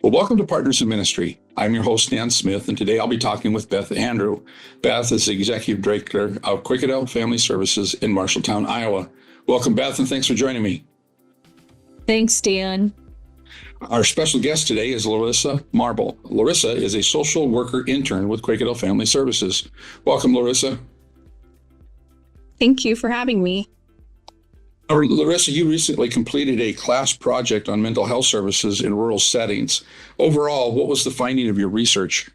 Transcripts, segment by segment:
Well, welcome to Partners in Ministry. I'm your host, Dan Smith, and today I'll be talking with Beth Andrew. Beth is the Executive Director of Quakerdale Family Services in Marshalltown, Iowa. Welcome, Beth, and thanks for joining me. Thanks, Dan. Our special guest today is Larissa Marble. Larissa is a social worker intern with Quakerdale Family Services. Welcome, Larissa. Thank you for having me. Larissa, you recently completed a class project on mental health services in rural settings. Overall, what was the finding of your research?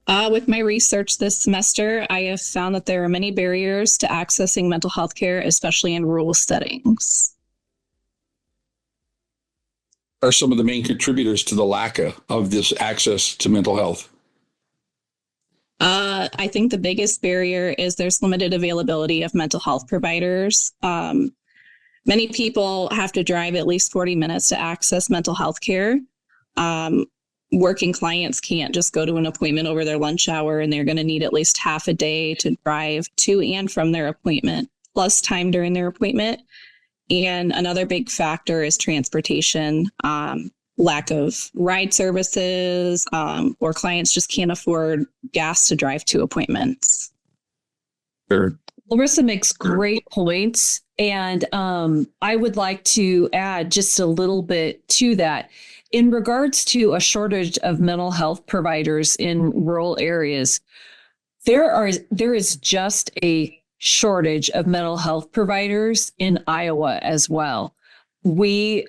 With my research this semester, I have found that there are many barriers to accessing mental health care, especially in rural settings. What are some of the main contributors to the lack of this access to mental health? I think the biggest barrier is there's limited availability of mental health providers. Many people have to drive at least 40 minutes to access mental health care. Working clients can't just go to an appointment over their lunch hour, and they're going to need at least half a day to drive to and from their appointment, plus time during their appointment. And another big factor is transportation. Lack of ride services, or clients just can't afford gas to drive to appointments. Sure. Larissa makes great points. And I would like to add just a little bit to that. In regards to a shortage of mental health providers in rural areas, there is just a shortage of mental health providers in Iowa as well. We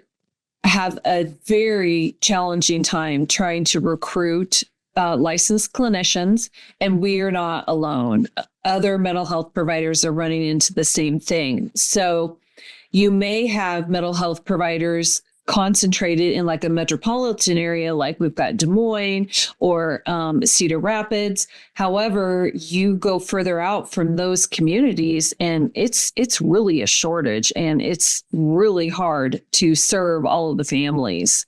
have a very challenging time trying to recruit licensed clinicians, and we are not alone. Other mental health providers are running into the same thing. So you may have mental health providers concentrated in like a metropolitan area, like we've got Des Moines or Cedar Rapids. However, you go further out from those communities and it's really a shortage, and it's really hard to serve all of the families.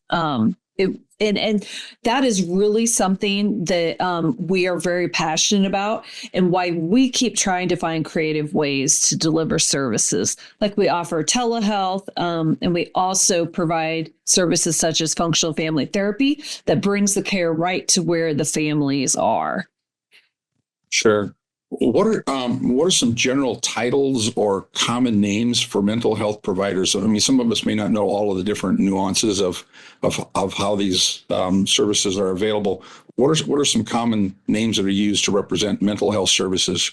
And that is really something that we are very passionate about, and why we keep trying to find creative ways to deliver services. Like we offer telehealth, and we also provide services such as functional family therapy that brings the care right to where the families are. Sure. What are some general titles or common names for mental health providers? I mean, some of us may not know all of the different nuances of how these services are available. What are some common names that are used to represent mental health services?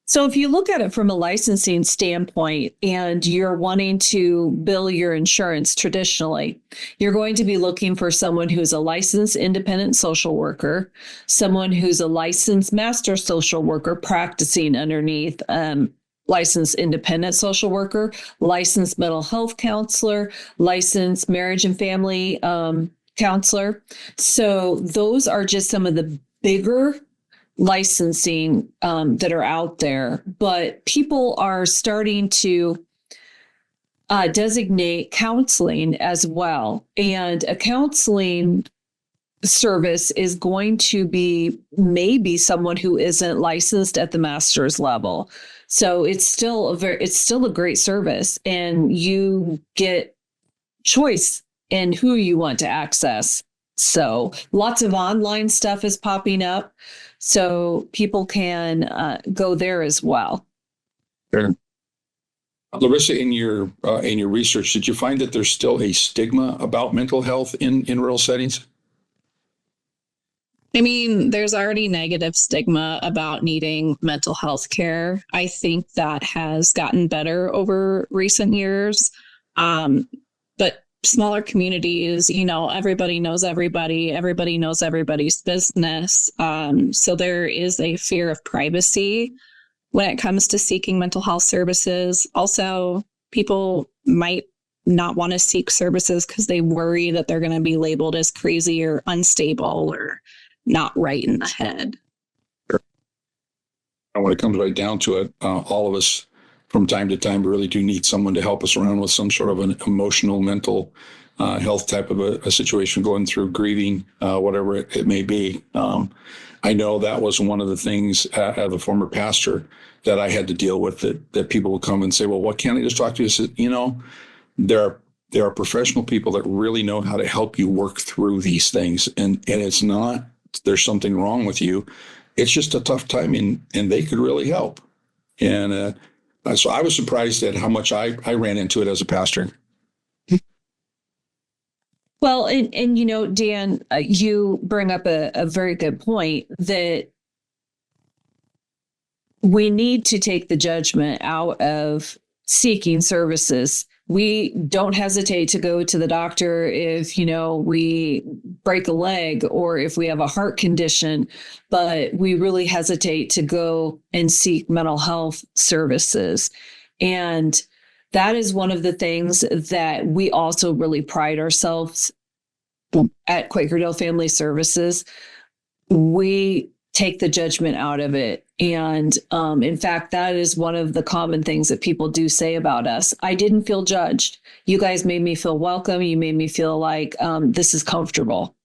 So if you look at it from a licensing standpoint and you're wanting to bill your insurance traditionally, you're going to be looking for someone who's a licensed independent social worker, someone who's a licensed master social worker practicing underneath licensed independent social worker, licensed mental health counselor, licensed marriage and family counselor. So those are just some of the bigger licensing that are out there, but people are starting to designate counseling as well. And a counseling service is going to be maybe someone who isn't licensed at the master's level. So it's still a great service, and you get choice in who you want to access. So lots of online stuff is popping up, so people can go there as well. Sure. Larissa, in your research, did you find that there's still a stigma about mental health in rural settings? I mean, there's already negative stigma about needing mental health care. I think that has gotten better over recent years. But smaller communities, everybody knows everybody knows everybody's business. So there is a fear of privacy when it comes to seeking mental health services. Also, people might not want to seek services because they worry that they're going to be labeled as crazy or unstable or not right in the head. Sure. And when it comes right down to it, all of us from time to time really do need someone to help us around with some sort of an emotional, mental health type of a situation, going through grieving, whatever it may be. I know that was one of the things as a former pastor that I had to deal with, that people would come and say, well, what can't I just talk to you? I said, there are there are professional people that really know how to help you work through these things. And it's not, there's something wrong with you. It's just a tough time, and they could really help. And so I was surprised at how much I ran into it as a pastor. Well, and you know, Dan, you bring up a very good point that we need to take the judgment out of seeking services. We don't hesitate to go to the doctor if, you know, we break a leg or if we have a heart condition, but we really hesitate to go and seek mental health services. And that is one of the things that we also really pride ourselves at Quakerdale Family Services. We take the judgment out of it. And in fact, that is one of the common things that people do say about us. I didn't feel judged. You guys made me feel welcome. You made me feel like this is comfortable.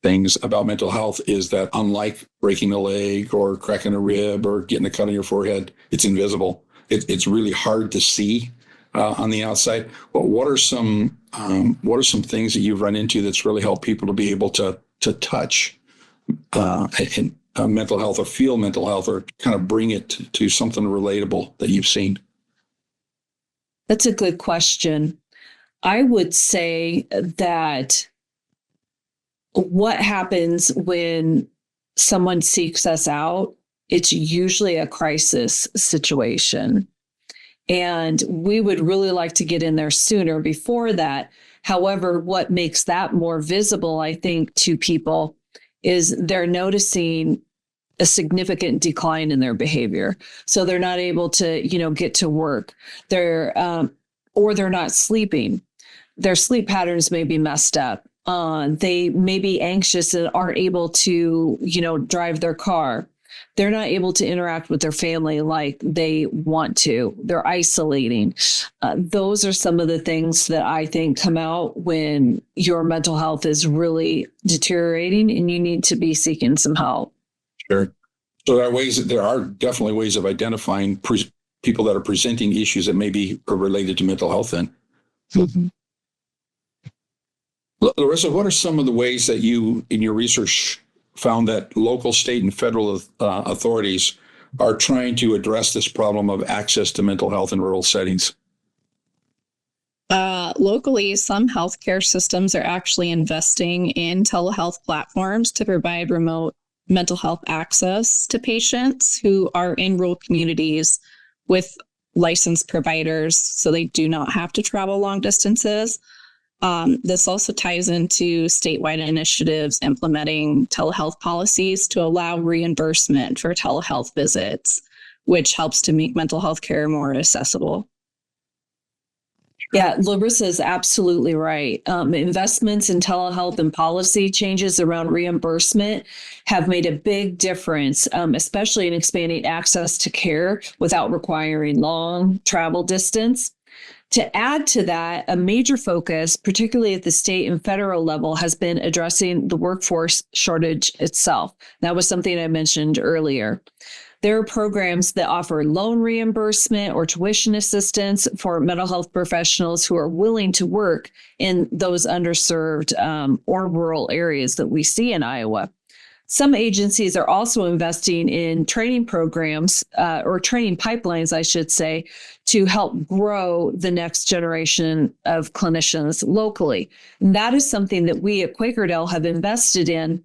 Things about mental health is that unlike breaking a leg or cracking a rib or getting a cut on your forehead, it's invisible. It's really hard to see on the outside. But what are some things that you've run into that's really helped people to be able to touch mental health or feel mental health or kind of bring it to something relatable that you've seen? That's a good question. I would say that what happens when someone seeks us out, it's usually a crisis situation. And we would really like to get in there sooner before that. However, what makes that more visible, I think, to people is they're noticing a significant decline in their behavior. So they're not able to, you know, get to work. Or they're not sleeping. Their sleep patterns may be messed up. They may be anxious and aren't able to, you know, drive their car. They're not able to interact with their family like they want to. They're isolating. Those are some of the things that I think come out when your mental health is really deteriorating and you need to be seeking some help. Sure. So there are definitely ways of identifying people that are presenting issues that maybe are related to mental health then. Mm-hmm. Larissa, what are some of the ways that you, in your research, found that local, state, and federal authorities are trying to address this problem of access to mental health in rural settings? Locally, some healthcare systems are actually investing in telehealth platforms to provide remote mental health access to patients who are in rural communities with licensed providers, so they do not have to travel long distances. This also ties into statewide initiatives implementing telehealth policies to allow reimbursement for telehealth visits, which helps to make mental health care more accessible. Yeah, Larissa is absolutely right. Investments in telehealth and policy changes around reimbursement have made a big difference, especially in expanding access to care without requiring long travel distance. To add to that, a major focus, particularly at the state and federal level, has been addressing the workforce shortage itself. That was something I mentioned earlier. There are programs that offer loan reimbursement or tuition assistance for mental health professionals who are willing to work in those underserved or rural areas that we see in Iowa. Some agencies are also investing in training programs or training pipelines, I should say, to help grow the next generation of clinicians locally. And that is something that we at Quakerdale have invested in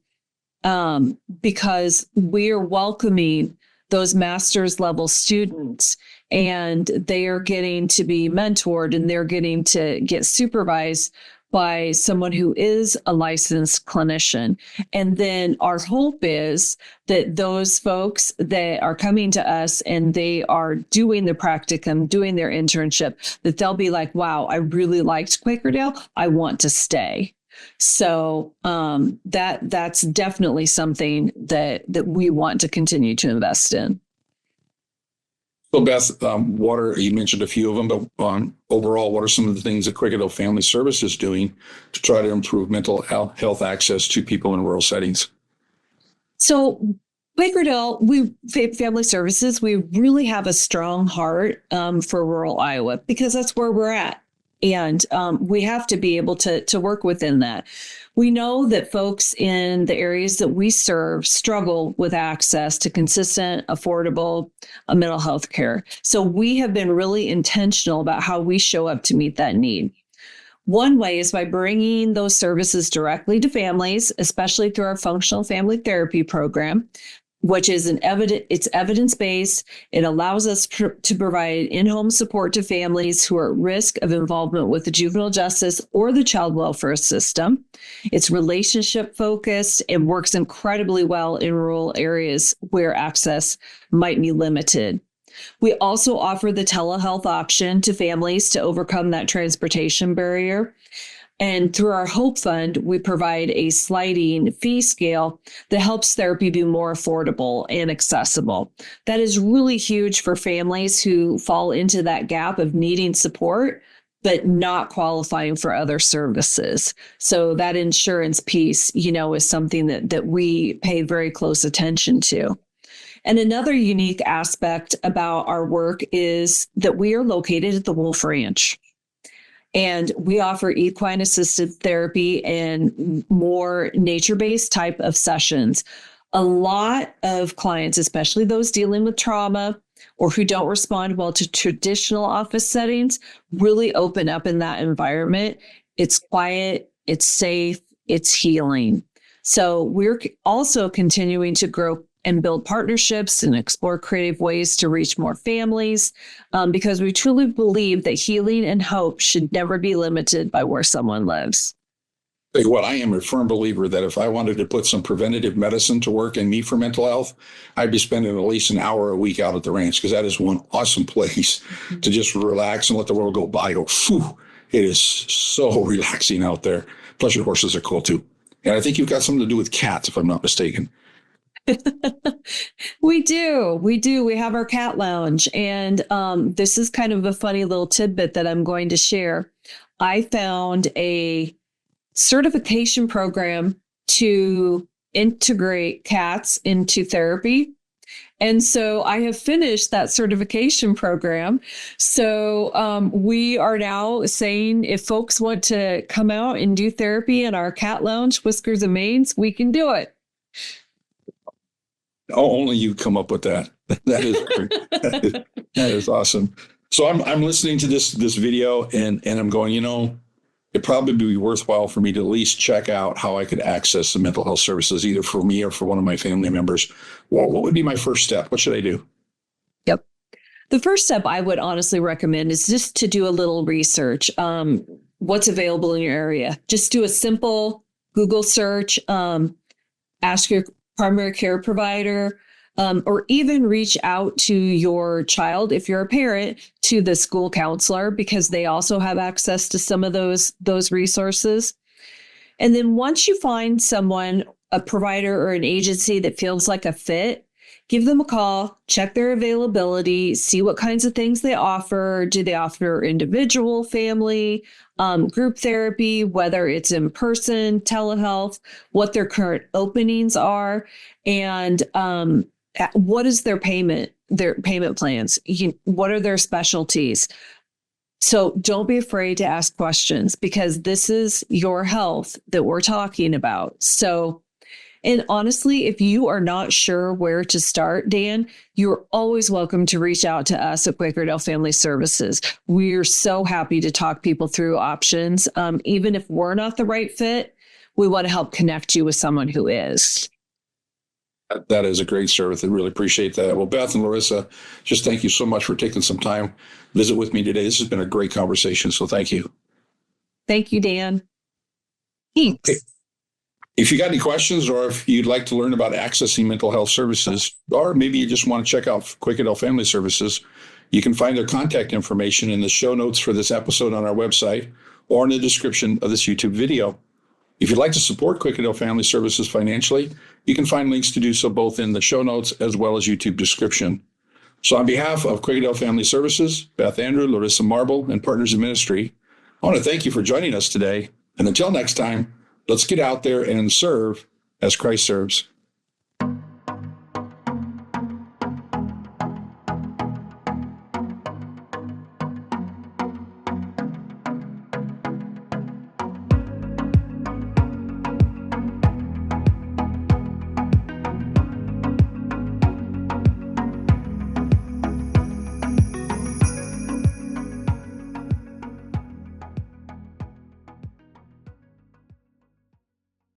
because we are welcoming those master's level students, and they are getting to be mentored and they're getting to get supervised by someone who is a licensed clinician. And then our hope is that those folks that are coming to us and they are doing the practicum, doing their internship, that they'll be like, wow, I really liked Quakerdale. I want to stay. So that's definitely something that we want to continue to invest in. So Beth, you mentioned a few of them, but overall, what are some of the things that Quakerdale Family Services is doing to try to improve mental health access to people in rural settings? So Quakerdale, Family Services, we really have a strong heart for rural Iowa because that's where we're at. And we have to be able to work within that. We know that folks in the areas that we serve struggle with access to consistent, affordable mental health care. So we have been really intentional about how we show up to meet that need. One way is by bringing those services directly to families, especially through our functional family therapy program, which is it's evidence-based. It allows us to provide in-home support to families who are at risk of involvement with the juvenile justice or the child welfare system. It's relationship-focused and works incredibly well in rural areas where access might be limited. We also offer the telehealth option to families to overcome that transportation barrier. And through our Hope Fund, we provide a sliding fee scale that helps therapy be more affordable and accessible. That is really huge for families who fall into that gap of needing support, but not qualifying for other services. So that insurance piece, is something that we pay very close attention to. And another unique aspect about our work is that we are located at the Wolf Ranch. And we offer equine-assisted therapy and more nature-based type of sessions. A lot of clients, especially those dealing with trauma or who don't respond well to traditional office settings, really open up in that environment. It's quiet, it's safe, it's healing. So we're also continuing to grow and build partnerships and explore creative ways to reach more families, because we truly believe that healing and hope should never be limited by where someone lives. Tell you what, I am a firm believer that if I wanted to put some preventative medicine to work in me for mental health, I'd be spending at least an hour a week out at the ranch, because that is one awesome place to just relax and let the world go by. It is so relaxing out there. Plus your horses are cool too. And I think you've got something to do with cats, if I'm not mistaken. We do. We have our cat lounge. And this is kind of a funny little tidbit that I'm going to share. I found a certification program to integrate cats into therapy. And so I have finished that certification program. So we are now saying if folks want to come out and do therapy in our cat lounge, Whiskers and Manes, we can do it. Oh, only you come up with that. That is great. That is awesome. So I'm listening to this video and I'm going, it'd probably be worthwhile for me to at least check out how I could access the mental health services, either for me or for one of my family members. Well, what would be my first step? What should I do? Yep. The first step I would honestly recommend is just to do a little research. What's available in your area? Just do a simple Google search. Ask your primary care provider, or even reach out to your child, if you're a parent, to the school counselor, because they also have access to some of those resources. And then once you find someone, a provider or an agency that feels like a fit, give them a call, check their availability, see what kinds of things they offer. Do they offer individual, family, group therapy, whether it's in person, telehealth, what their current openings are, and what is their payment plans? What are their specialties? So don't be afraid to ask questions, because this is your health that we're talking about. So, and honestly, if you are not sure where to start, Dan, you're always welcome to reach out to us at Quakerdale Family Services. We're so happy to talk people through options. Even if we're not the right fit, we want to help connect you with someone who is. That is a great service. I really appreciate that. Well, Beth and Larissa, just thank you so much for taking some time to visit with me today. This has been a great conversation, so thank you. Thank you, Dan. Thanks. Okay. If you got any questions, or if you'd like to learn about accessing mental health services, or maybe you just want to check out Quakerdale Family Services, you can find their contact information in the show notes for this episode on our website or in the description of this YouTube video. If you'd like to support Quakerdale Family Services financially, you can find links to do so both in the show notes as well as YouTube description. So on behalf of Quakerdale Family Services, Beth Andrew, Larissa Marble, and Partners in Ministry, I want to thank you for joining us today. And until next time, let's get out there and serve as Christ serves.